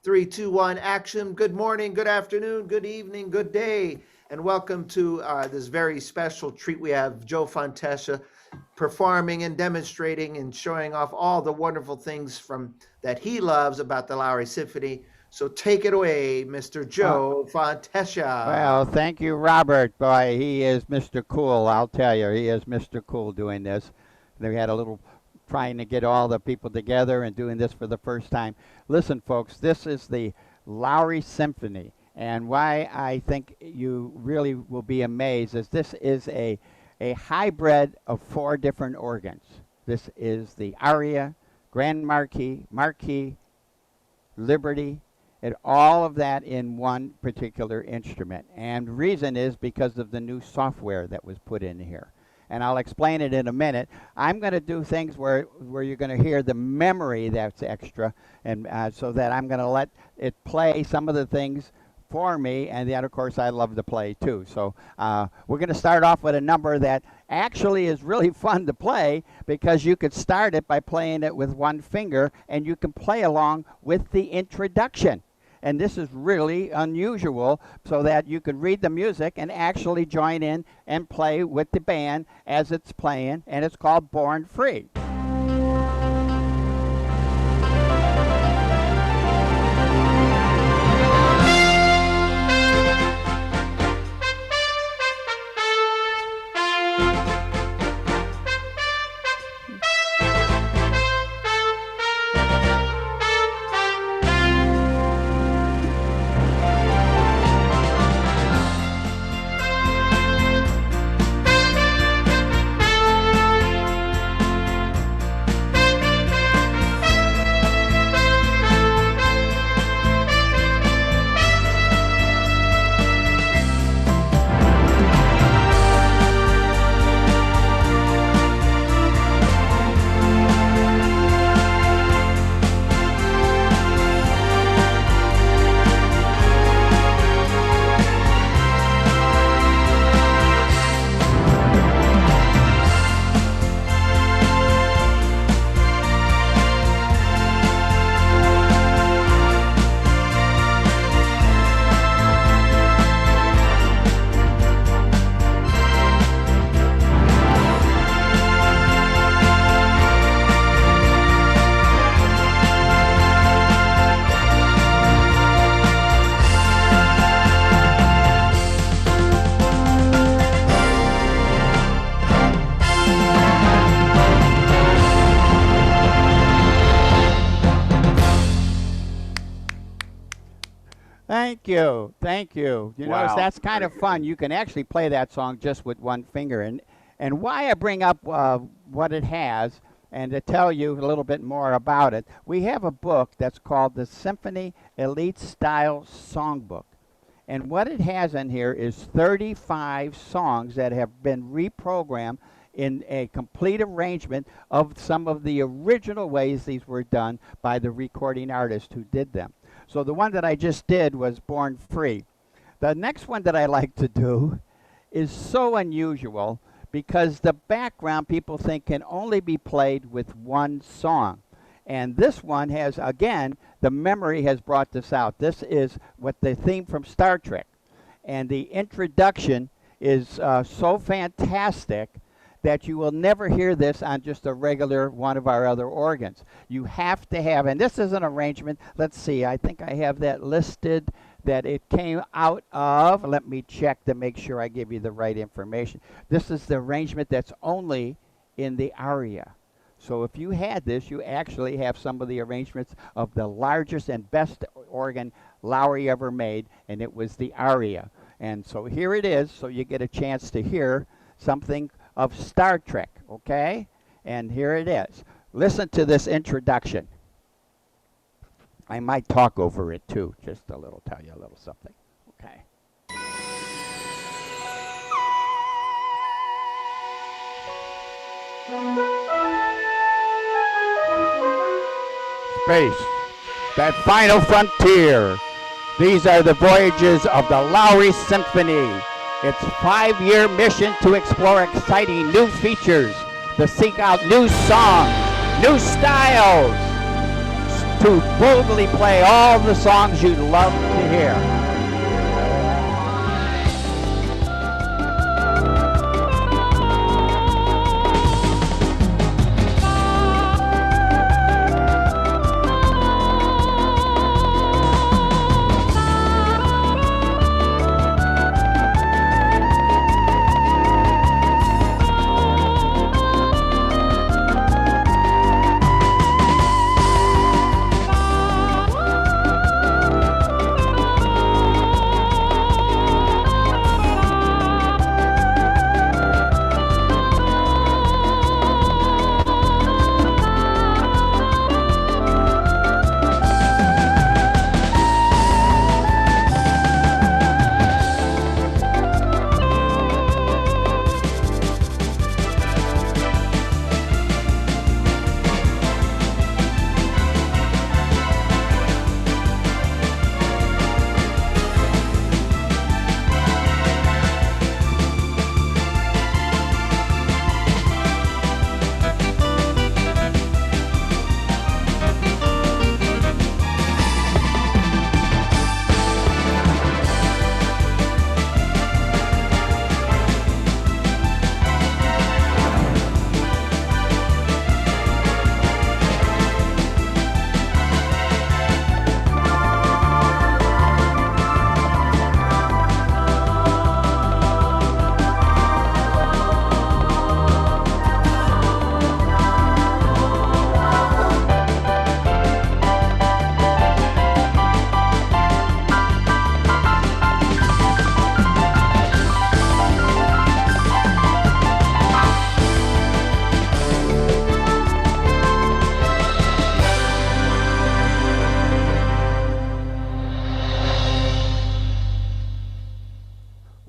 3, 2, 1, action. Good morning, good afternoon, good evening, good day, and welcome to this very special treat. We have Joe Fontechia performing and demonstrating and showing off all the wonderful things that he loves about the Lowrey Symphony. So take it away, Mr. Joe Well, Fontechia. thank you, Robert. Boy, he is Mr. Cool. I'll tell you, he is Mr. Cool doing this. We had a little trying to get all the people together and doing this for the first time. Listen, folks, this is the Lowrey Symphony, and why I think you really will be amazed is this is a hybrid of 4 different organs. This is the aria, grand marquis, liberty, and all of that in one particular instrument. And the reason is because of the new software that was put in here. And I'll explain it in a minute. I'm going to do things where you're going to hear the memory that's extra, and so that I'm going to let it play some of the things for me, and then of course I love to play too. So we're going to start off with a number that actually is really fun to play, because you could start it by playing it with one finger, and you can play along with the introduction. And this is really unusual, so that you could read the music and actually join in and play with the band as it's playing, and it's called Born Free. Thank you, thank you. You notice that's kind of fun. You can actually play that song just with one finger. And why I bring up what it has, and to tell you a little bit more about it, we have a book that's called the Symphony Elite Style Songbook. And what it has in here is 35 songs that have been reprogrammed in a complete arrangement of some of the original ways these were done by the recording artist who did them. So the one that I just did was Born Free. The next one that I like to do is so unusual, because the background people think can only be played with one song. And this one has, again, the memory has brought this out. This is what the theme from Star Trek. And the introduction is so fantastic that you will never hear this on just a regular one of our other organs. You have to have, and this is an arrangement, let's see, I think I have that listed, that it came out of, let me check to make sure I give you the right information. This is the arrangement that's only in the aria. So if you had this, you actually have some of the arrangements of the largest and best organ Lowrey ever made, and it was the aria. And so here it is, so you get a chance to hear something of Star Trek, okay? And here it is. Listen to this introduction. I might talk over it too, just a little, tell you a little something, okay? Space, that final frontier. These are the voyages of the Lowrey Symphony. Its 5-year mission to explore exciting new features, to seek out new songs, new styles, to boldly play all the songs you'd love to hear.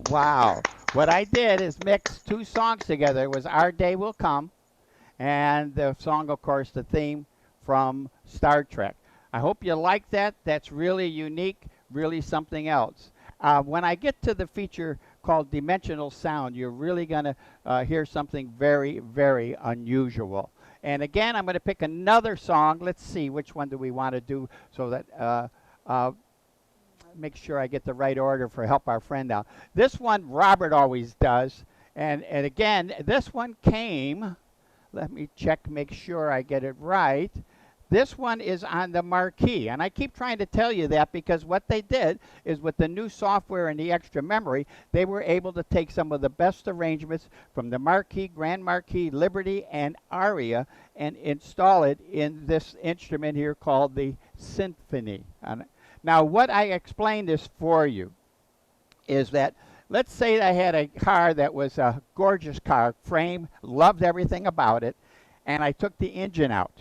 Wow. What I did is mix two songs together. It was Our Day Will Come, and the song, of course, the theme from Star Trek. I hope you like that. That's really unique, really something else. When I get to the feature called Dimensional Sound, you're really going to hear something very, very unusual. And again, I'm going to pick another song. Let's see, which one do we want to do so that make sure I get the right order for help our friend out. This one Robert always does. And again, this one came, let me check, make sure I get it right. This one is on the marquee. And I keep trying to tell you that because what they did is with the new software and the extra memory, they were able to take some of the best arrangements from the Marquis, Grand Marquis, Liberty, and Aria and install it in this instrument here called the Symphony. Now, what I explained this for you is that, let's say I had a car that was a gorgeous car, frame, loved everything about it, and I took the engine out.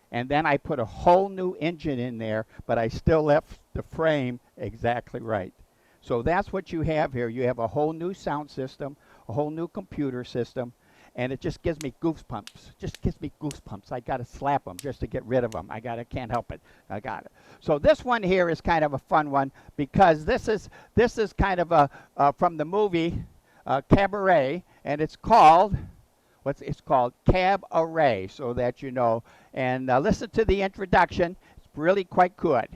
And then I put a whole new engine in there, but I still left the frame exactly right. So that's what you have here. You have a whole new sound system, a whole new computer system, and it just gives me goosebumps. Just gives me goosebumps. I got to slap them just to get rid of them. Can't help it. I got it. So this one here is kind of a fun one because this is kind of a from the movie Cabaret, and it's called Cabaret, so that you know. And listen to the introduction. It's really quite good.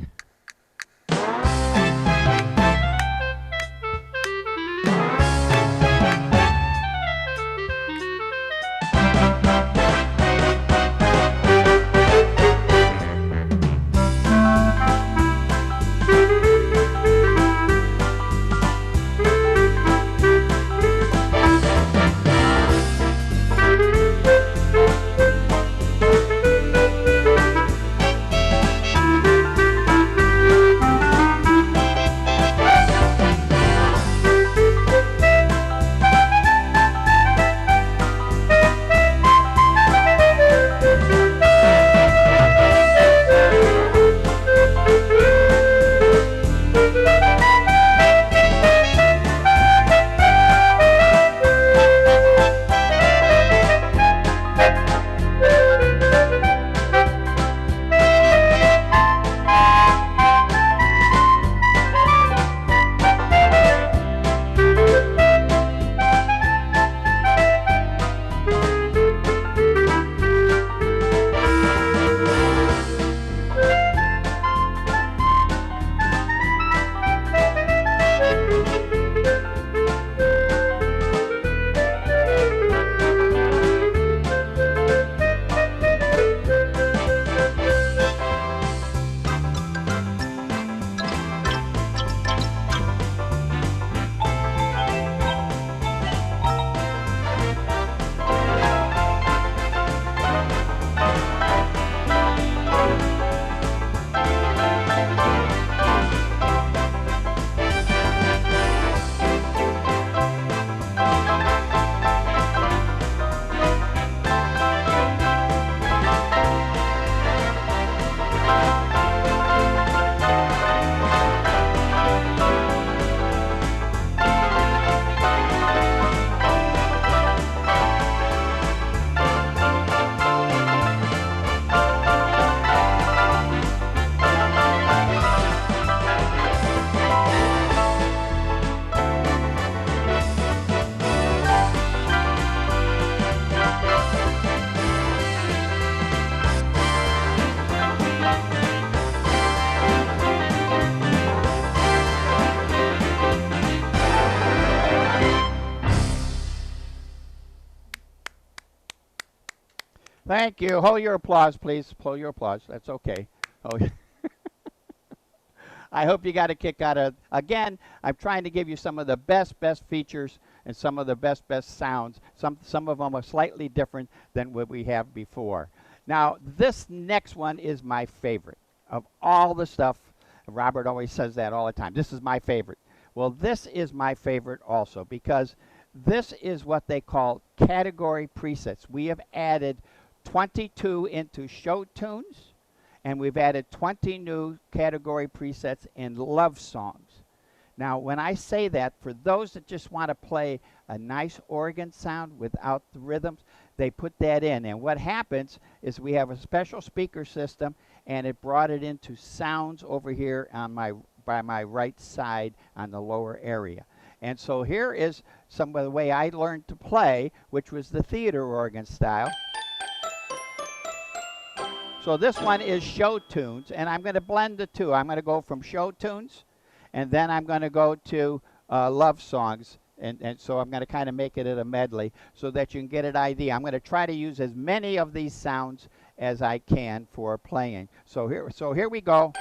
Thank you. Hold your applause, please. Hold your applause. That's okay. Oh, I hope you got a kick out of. Again, I'm trying to give you some of the best features and some of the best sounds. Some of them are slightly different than what we have before. Now, this next one is my favorite of all the stuff. Robert always says that all the time. This is my favorite. Well, this is my favorite also because this is what they call category presets. We have added 22 into show tunes, and we've added 20 new category presets in love songs. Now, when I say that, for those that just want to play a nice organ sound without the rhythms, they put that in. And what happens is we have a special speaker system, and it brought it into sounds over here on by my right side on the lower area. And so here is some of the way I learned to play, which was the theater organ style. So this one is show tunes, and I'm going to blend the two. I'm going to go from show tunes, and then I'm going to go to love songs. And so I'm going to kind of make it a medley so that you can get an idea. I'm going to try to use as many of these sounds as I can for playing. So here we go.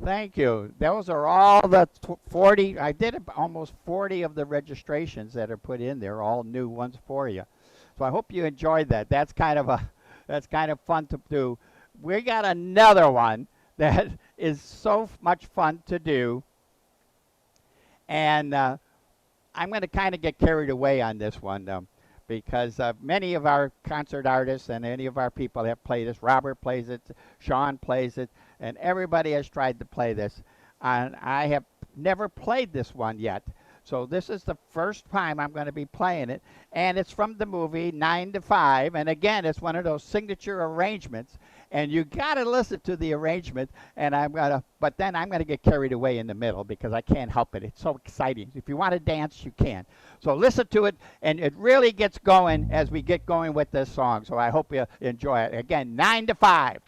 Thank you. Those are all the 40. I did almost 40 of the registrations that are put in there, all new ones for you. So I hope you enjoyed that. That's kind of fun to do. We got another one that is so much fun to do, and I'm going to kind of get carried away on this one because many of our concert artists and any of our people have played this. Robert plays it, Sean plays it, and everybody has tried to play this. And I have never played this one yet. So this is the first time I'm going to be playing it. And it's from the movie 9 to 5. And again, it's one of those signature arrangements. And you got to listen to the arrangement. And but then I'm going to get carried away in the middle because I can't help it. It's so exciting. If you want to dance, you can. So listen to it. And it really gets going as we get going with this song. So I hope you enjoy it. Again, 9 to 5.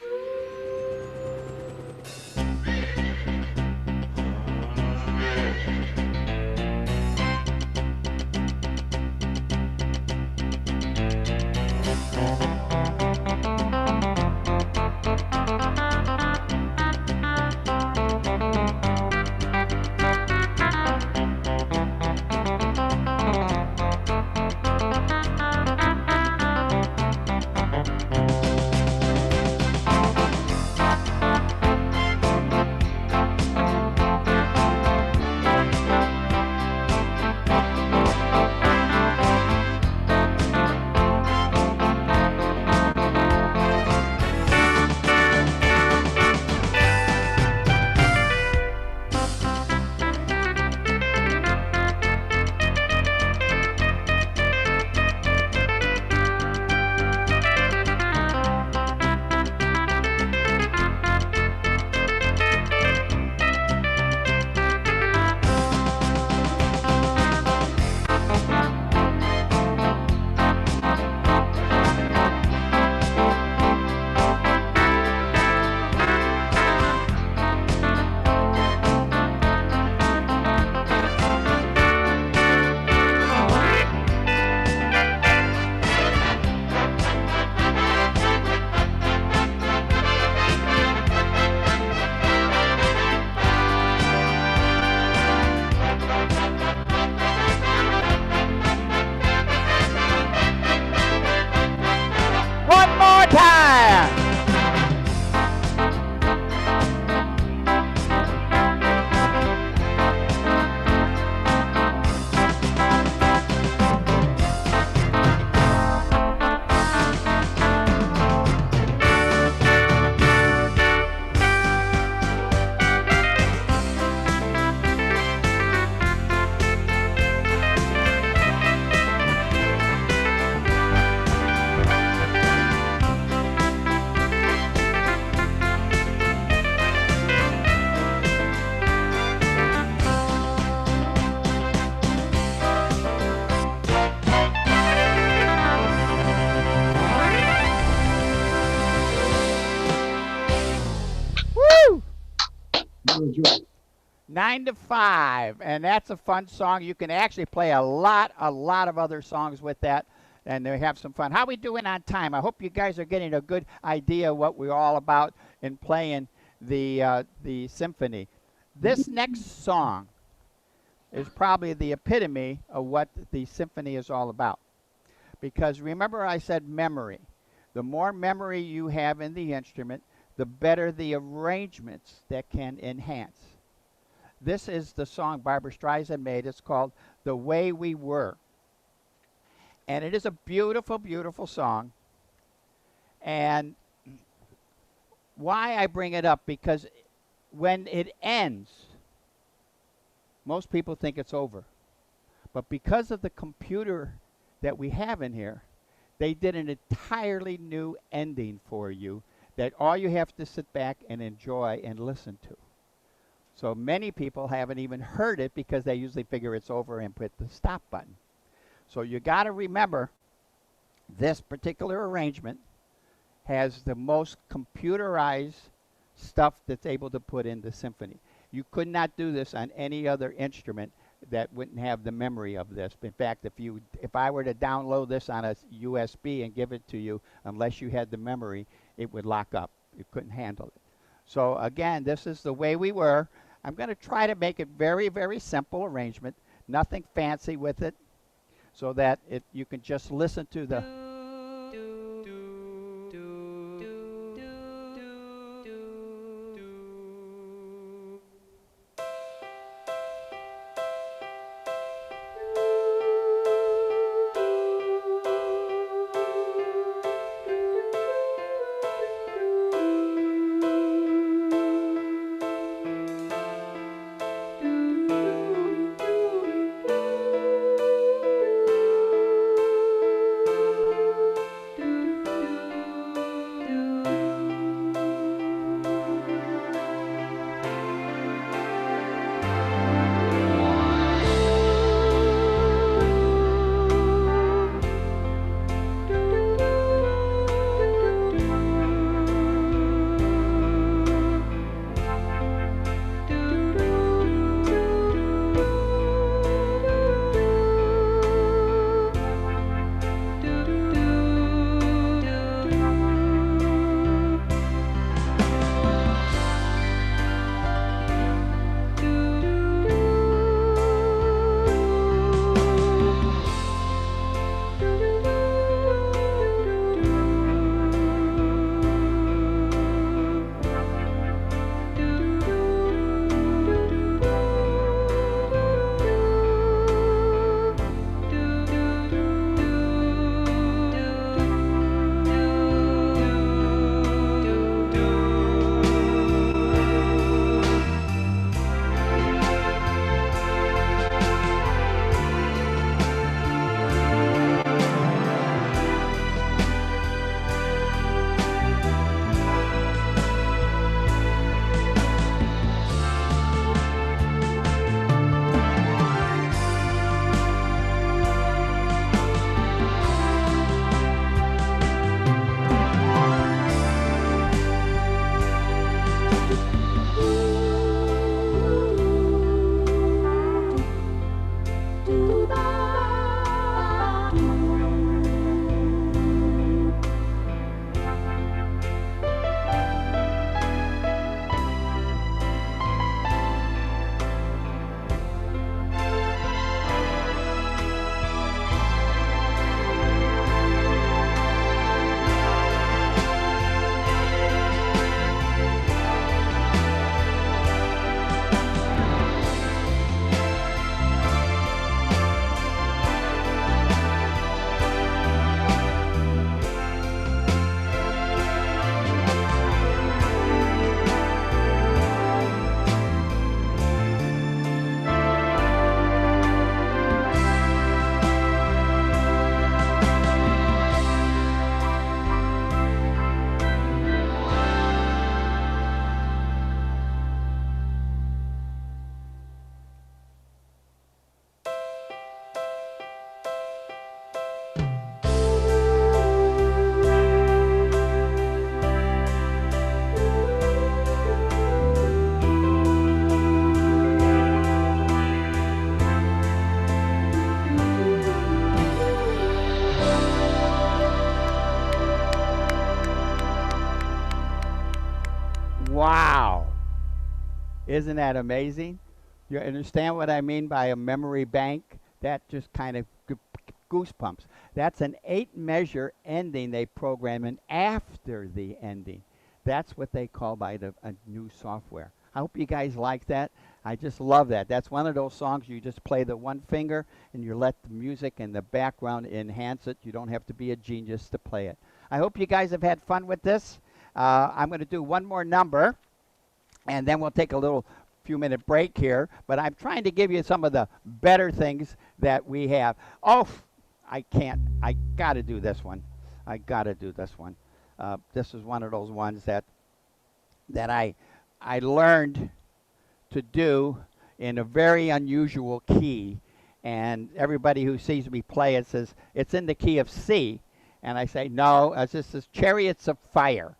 One more time. Woo! 9 to 5, and that's a fun song. You can actually play a lot of other songs with that, and they have some fun. How we doing on time? I hope you guys are getting a good idea of what we're all about in playing the symphony. This next song is probably the epitome of what the symphony is all about, because remember I said memory. The more memory you have in the instrument, the better the arrangements that can enhance. This is the song Barbra Streisand made. It's called The Way We Were. And it is a beautiful, beautiful song. And why I bring it up, because when it ends, most people think it's over. But because of the computer that we have in here, they did an entirely new ending for you that all you have to sit back and enjoy and listen to. So many people haven't even heard it because they usually figure it's over and put the stop button. So you got to remember, this particular arrangement has the most computerized stuff that's able to put in the symphony. You could not do this on any other instrument that wouldn't have the memory of this. In fact, if I were to download this on a USB and give it to you, unless you had the memory, it would lock up. You couldn't handle it. So again, this is the way we were. I'm going to try to make it very, very simple arrangement, nothing fancy with it, so that you can just listen to the. Wow! Isn't that amazing? You understand what I mean by a memory bank? That just kind of goosebumps. That's an 8-measure ending they program in after the ending. That's what they call by a new software. I hope you guys like that. I just love that. That's one of those songs you just play the one finger and you let the music and the background enhance it. You don't have to be a genius to play it. I hope you guys have had fun with this. I'm going to do one more number, and then we'll take a little few-minute break here. But I'm trying to give you some of the better things that we have. Oh, I can't. I got to do this one. I got to do this one. This is one of those ones that I learned to do in a very unusual key. And everybody who sees me play it says, it's in the key of C. And I say, no, this is Chariots of Fire.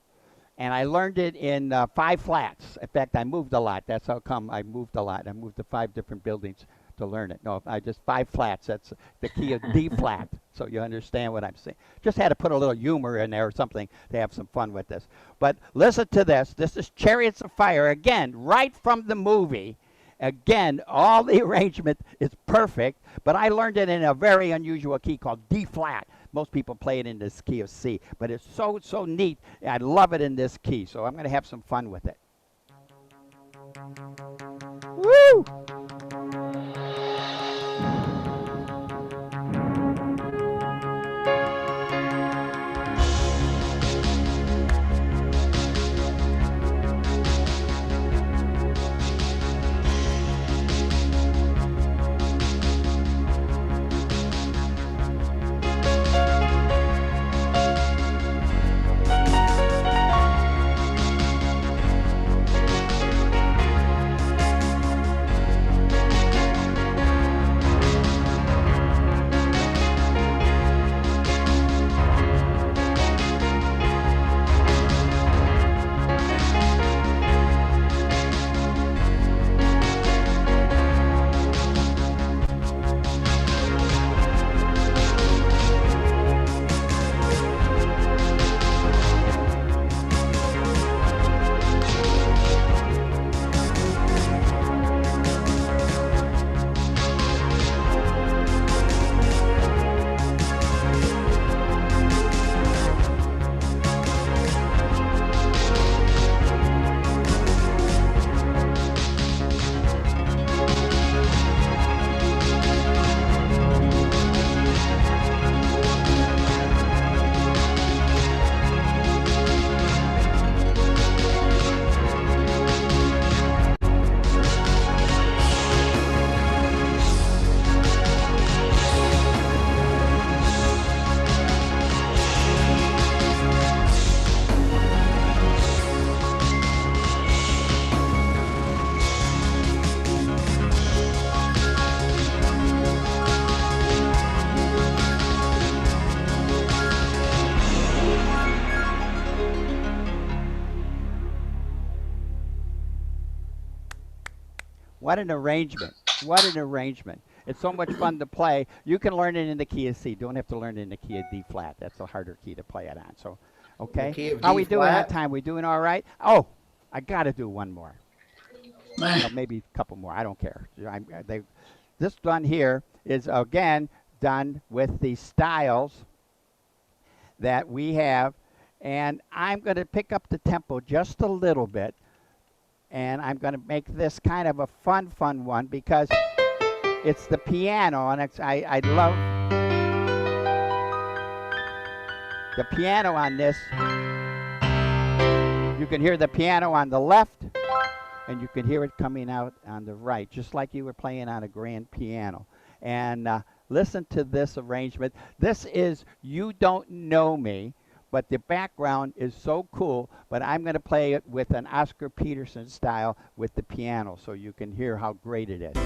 And I learned it in 5 flats. In fact, I moved a lot. That's how come I moved a lot. I moved to 5 different buildings to learn it. No, I just 5 flats. That's the key of D flat. So you understand what I'm saying. Just had to put a little humor in there or something to have some fun with this. But listen to this. This is Chariots of Fire, again, right from the movie. Again, all the arrangement is perfect, but I learned it in a very unusual key called D flat. Most people play it in this key of C, but it's so, so neat. I love it in this key, so I'm going to have some fun with it. Woo! What an arrangement. What an arrangement. It's so much fun to play. You can learn it in the key of C. Don't have to learn it in the key of D flat. That's a harder key to play it on. So, okay. How we doing that time? We doing all right? Oh, I got to do one more. Well, maybe a couple more. I don't care. This one here is, again, done with the styles that we have. And I'm going to pick up the tempo just a little bit. And I'm going to make this kind of a fun one because it's the piano, and I love the piano on this. You can hear the piano on the left, and you can hear it coming out on the right, just like you were playing on a grand piano. And listen to this arrangement. This is You Don't Know Me. But the background is so cool, but I'm going to play it with an Oscar Peterson style with the piano so you can hear how great it is.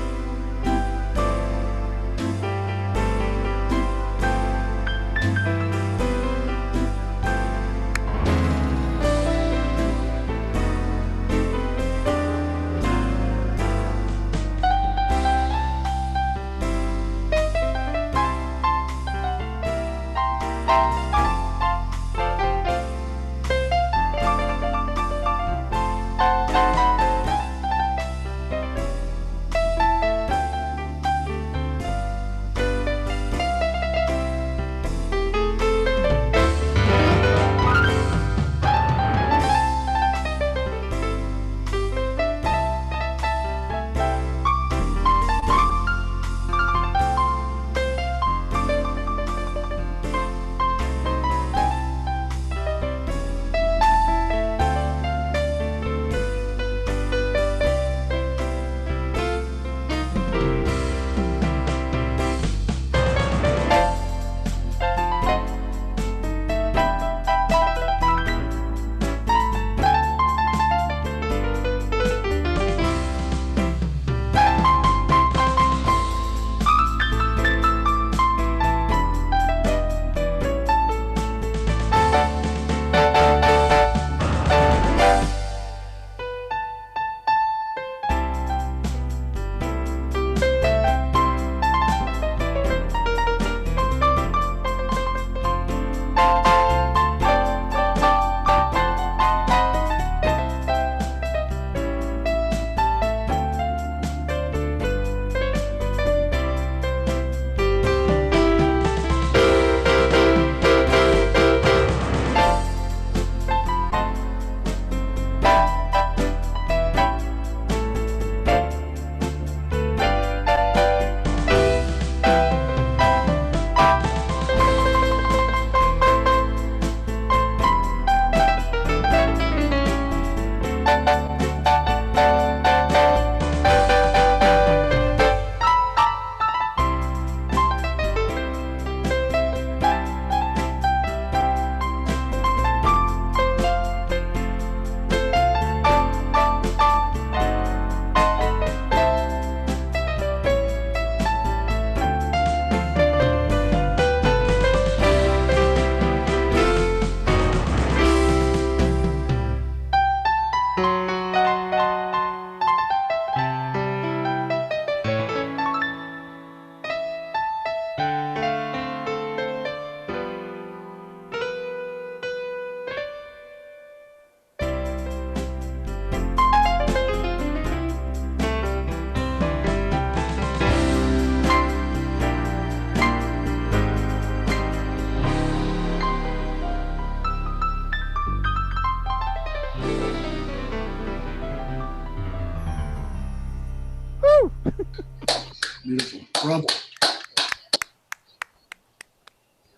Beautiful. Bravo.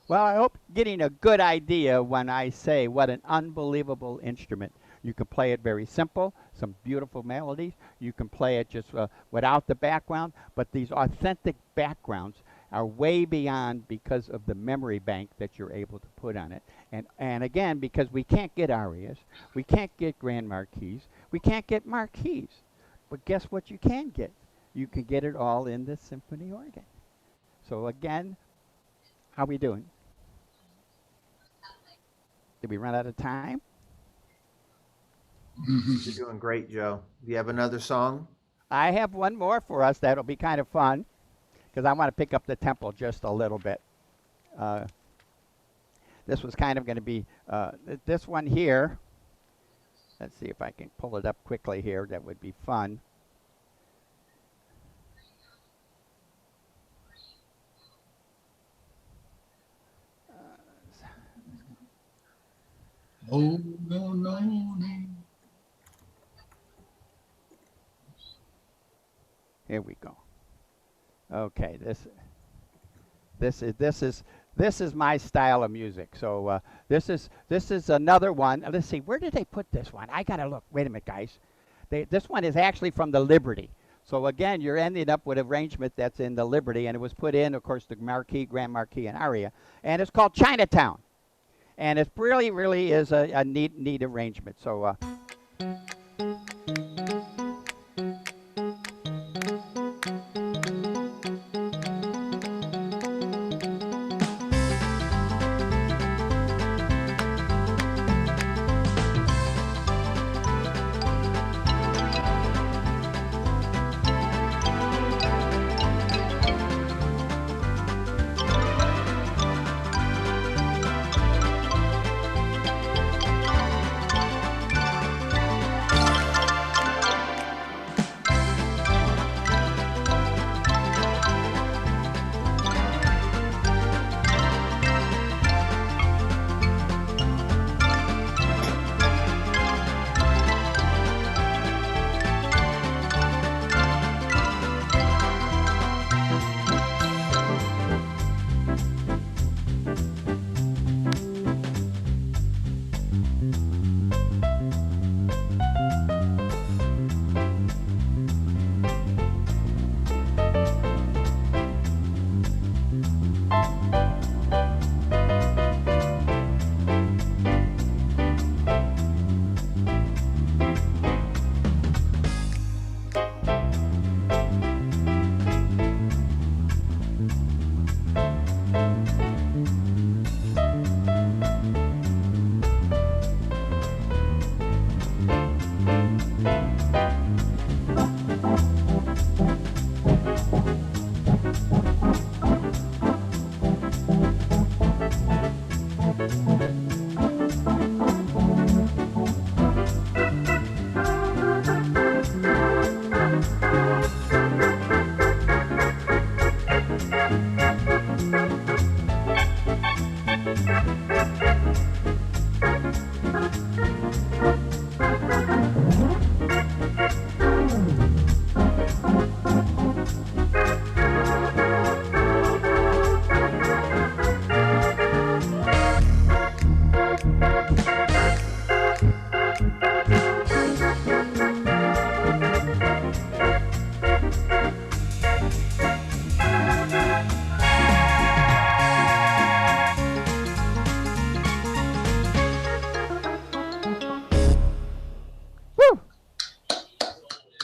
Well, I hope you're getting a good idea when I say what an unbelievable instrument. You can play it very simple, some beautiful melodies. You can play it just without the background, but these authentic backgrounds are way beyond because of the memory bank that you're able to put on it. And again, because we can't get arias, we can't get grand marquis, we can't get marquis. But guess what you can get? You can get it all in the symphony organ. So again, how we doing? Did we run out of time? You're doing great, Joe. Do you have another song? I have one more for us that'll be kind of fun because I want to pick up the tempo just a little bit. This was kind of going to be this one here. Let's see if I can pull it up quickly here. That would be fun. Oh, no, no, no. Here we go. Okay, this is my style of music. So this is another one. Let's see, where did they put this one? I gotta look. Wait a minute, guys. This one is actually from the Liberty. So again, you're ending up with arrangement that's in the Liberty, and it was put in, of course, the Marquis, Grand Marquis, and Aria, and it's called Chinatown, and it really is a neat arrangement. So.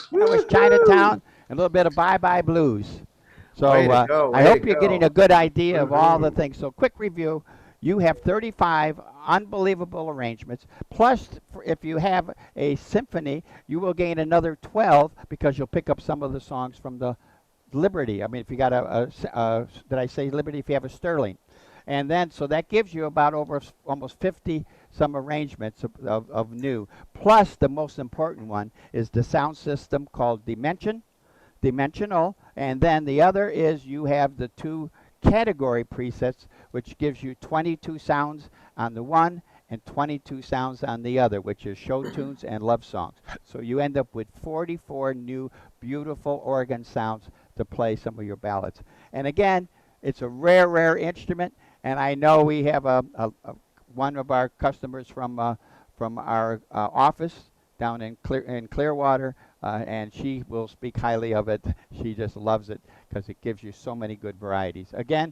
That was Chinatown, a little bit of Bye Bye Blues. So Way to go, I way hope to you're getting go. a good idea of all the things. So quick review. You have 35 unbelievable arrangements. Plus, if you have a symphony, you will gain another 12 because you'll pick up some of the songs from the Liberty. I mean, if you got did I say Liberty? If you have a Sterling. And then, so that gives you about almost 50 some arrangements of new. Plus, the most important one is the sound system called Dimensional. And then the other is you have the two category presets, which gives you 22 sounds on the one and 22 sounds on the other, which is show tunes and love songs. So you end up with 44 new beautiful organ sounds to play some of your ballads. And again, it's a rare, rare instrument. And I know we have one of our customers from our office down in Clearwater, and she will speak highly of it. She just loves it because it gives you so many good varieties. Again,